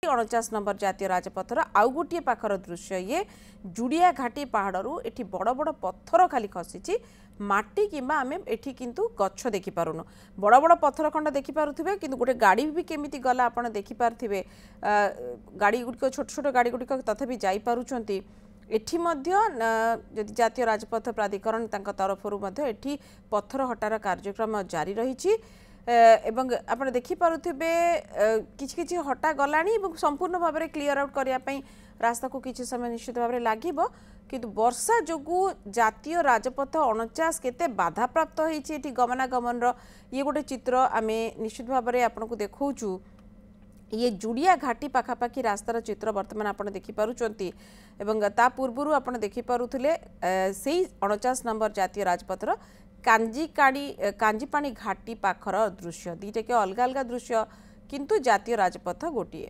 49 number जातीय राजपथर आउ गोटे पाखर दृश्य ये जुड़िया घाटी पहाड़ू एटी बड़ बड़ पत्थर खाली खसी माटी कि आम एठी किंतु गच्छ देखि पारुनु बड़ बड़ पत्थर खंड देखि पारुथिबे किंतु गोटे गाड़ी भी केमिति गला आपण देखि पारथिबे गाड़ी गुडिक छोट छोट गाड़ी गुडिक तथापि जाई पारुछंती एठी मध्य जदि जातीय राजपथ प्राधिकरण तांका तरफरु मध्य एठी पत्थर हटार कार्यक्रम जारी रही एवं आपण देखि पारुथिबे किछि किछि हटा गलानी एवं संपूर्ण भाव में क्लियर आउट करिया पई रास्ता को किछि समय निश्चित भाव में लागिबो किंतु वर्षा जोगु जातीय राजपथ 49 केते बाधा प्राप्त होईछि एठी गमनागमन रो ये गोटे चित्र आमे निश्चित भाव में आपन को देखौछु ये जुड़िया घाटी पाखापाखी रास्तार चित्र बर्तमान आपन देखि पारुचंती एवं ता पूर्वरु आपन देखि पारुथिले सेही 49 नंबर जातीय राजपथर कांजीपाणी घाटी पाखर दृश्य दीटा के अलग अलग दृश्य किंतु जातीय राजपथ गोटे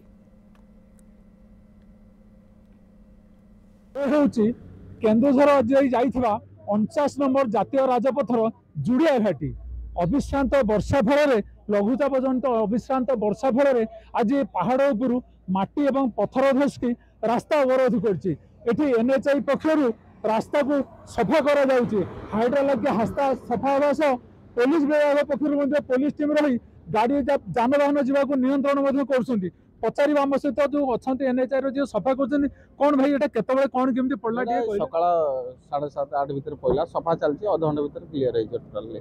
केन्दुझर जाइथिबा 49 नंबर जातीय राजपथर जुड़िया घाटी अविश्रांत वर्षा फल लघुचाप जनित अविश्रांत वर्षा फल आज पहाड़ उपरू माटी एवं पत्थर धसकी रास्ता अवरोध करछि एठी एनएचआई पक्षरु रास्ता को सफा करा जाउछि हाइड्रोलॉजी रास्ता सफा होगा सह पुलिस विभाग पक्षर पुलिस टीम रही गाड़ी जानवाहन जावाक नियंत्रण कर पचार आम सहित जो अच्छा एनएचआई रो सफा कर कौन भाई ये केतबे कौन केमती पड़ला सकाळ 7:30-8 भीतर पड़ला सफा चलछि अध घंटा भीतर क्लियर है टोटली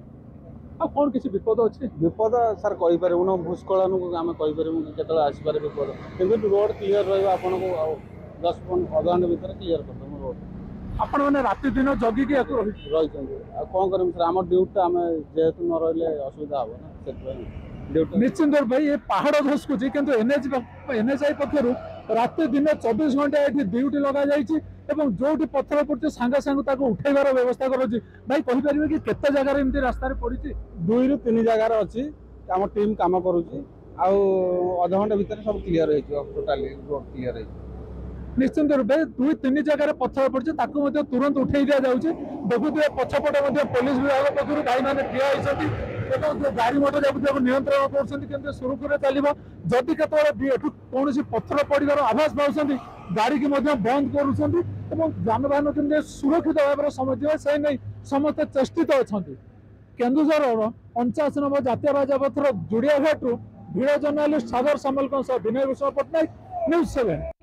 आ कौन किसी विपद अच्छे विपद सर कहि परबुन भूस्खलन को आम कहि परबु केतबे आसी पारे विपद किंतु रोड क्लियर रहबा आपन को 10 अध घंटा भीतर क्लियर कर दम रोड आपण माने राति दिन जगी के रही कौन करम सर आम ड्यूटी आम जेहेतु न रहिले असुविधा हो ना से निश्चिंत भाई ये पहाड़ धसकुची किंतु एनएचआई पक्षर राति दिन 24 घंटा ये ड्यूटी लगा जाइए जो पत्थर पड़े सांगे सांगे उठेबार व्यवस्था कर भाई कहीपर कि केते जगह एमती रास्ता पड़ी 2 ରୁ 3 जगार अच्छी आम टीम काम करुच्ची आध घंटा भीतर सब क्लियर टोटाली रोड क्लियर है निश्चिंत रूपे 2-3 जगह पत्थर पड़े तुरंत उठे दि जाऊँगी देखुए पछपटे पुलिस विभाग पक्ष भाई मैंने ठिया होती गाड़ी मोटर जाक नियंत्रण कर सुरुखुरे चलो जदि केत कौन पत्थर पड़ार आभास पाँच गाड़ी की बंद कर जानवाहन केमती सुरक्षित भाव में समझ से नहीं समस्त चेष्टित अच्छा केन्दुझर 49 नंबर जातीय राजपथर जुड़िया घाटू भिड़ जर्नालीस्ट सागर सामल विनय भूषण पट्टनायक न्यूज 7।